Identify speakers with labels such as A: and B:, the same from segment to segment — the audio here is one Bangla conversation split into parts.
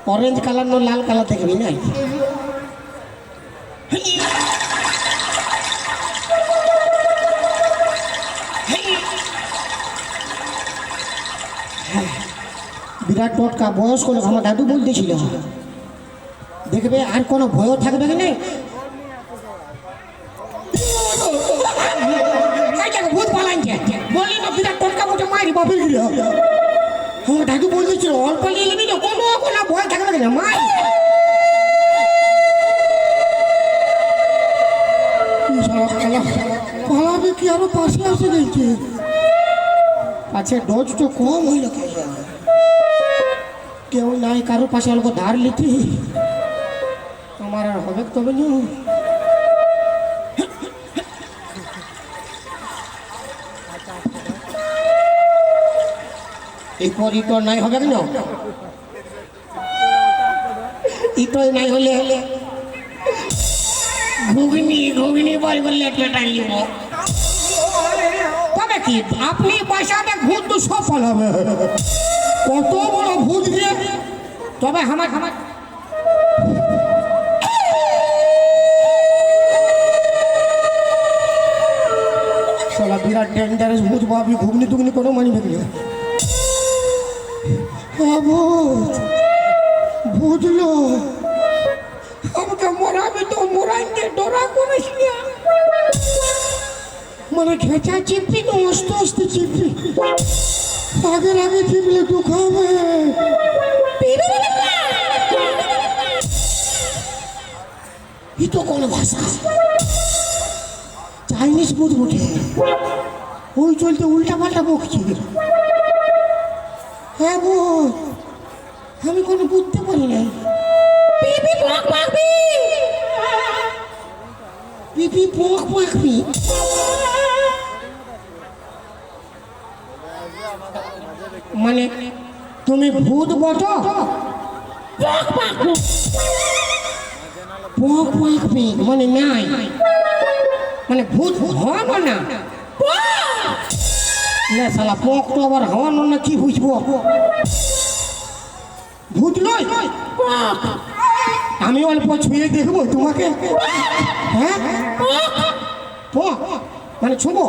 A: অরেঞ্জ কালার না লাল কালার দেখবি নাই বিরাট টটকা বয়স করে আমার দাদু বলতেছিল দেখবে আর কোনো ভয়ও থাকবে কি নাই ভূত পালাইছে বলি না বিরাট টটকা মোটে মারি বাপের গিল আমার দাদু বলতেছিল অল্প নিয়ে নিবি না কোনো কোনো ভয় থাকবে না মাই পালাবে কি আরো পাশে আসে গেছে আচ্ছা ডোজ তো কম হইল কেউ নাই কারোর পাশে অল্প ধার লিখি আমার আর হবে তবে না এরপর ইটর নাই হবে কেন ইটই নাই হলে হলে ঘুগনি ঘুগনি বলে বললে একটা নিব তবে কি আপনি পয়সাটা ভূত তো সফল হবে কত বড় ভূত দিয়ে তবে আমার আমার সালা বিরাট ডেঞ্জারাস ভূত বাবি ঘুগনি টুগনি কোনো মানি ভেবে ভূত বুঝলো আমাকে মরাবে তো মরাইতে ডরা করিস না মানে খেঁচা চিপি তো আস্তে আস্তে চিপি আগের আগে চিপলে দুঃখ হবে ই তো কোন ভাষা চাইনিজ বুঝ উঠে ওই চলতে উল্টা পাল্টা বকছি হ্যাঁ বল আমি কোনো বুঝতে পারি নাই পিপি পোক পাকবি পিপি পোক পাকবি মানে তুমি ভূত বটো পোক পাকবি পোক পাকবি মানে নাই মানে ভূত হওয়ানো না না শালা পোক তো আবার হওয়ানো না কি বুঝবো ভূত নয় আমি অল্প ছুঁয়ে দেখবো তোমাকে হ্যাঁ পোক মানে ছুবো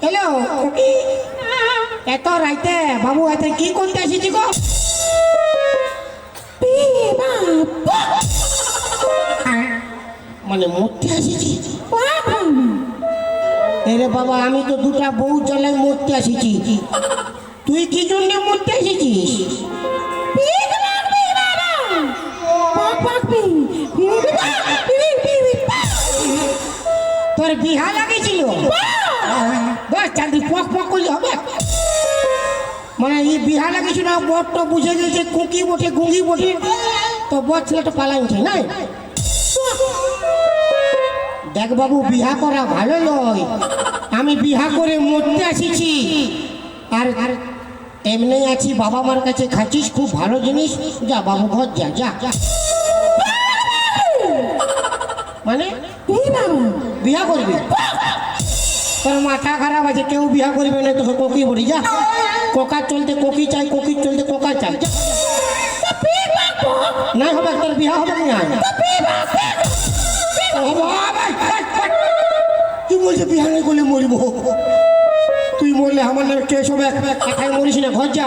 A: হ্যালো এত রাইতে বাবু এত কি করতে আসিছি গো মানে মরতে আসিছি এরে বাবা আমি তো দুটা বউ জ্বালায় মরতে আসিছি তুই কি জন্য মরতে আসিছিস তোর বিহা লাগেছিল বস চাঁদি পক পক করলে হবে মানে এই বিহা লাগেছিল বটটা বুঝে গেছে কুকি বটে গুঙ্গি বটে তো বট ছেলেটা পালাই উঠে নাই দেখ বাবু বিহা করা ভালো নয় আমি বিহা করে মরতে আসিছি আর এমনি আছি বাবা মার কাছে খাচ্ছিস খুব ভালো জিনিস যা বাবু ঘর যা যা মানে বিয়া করবি তোর মাথা খারাপ আছে কেউ বিয়া করবে না তো কোকি বলি যা কোকা চলতে কোকি চাই কোকি চলতে কোকা চাই না হবে তোর বিয়া হবে না তুই বলছে বিয়া নেই করলে মরবো তুই মরলে আমার নামে কেস হবে একাই মরিস না ঘর যা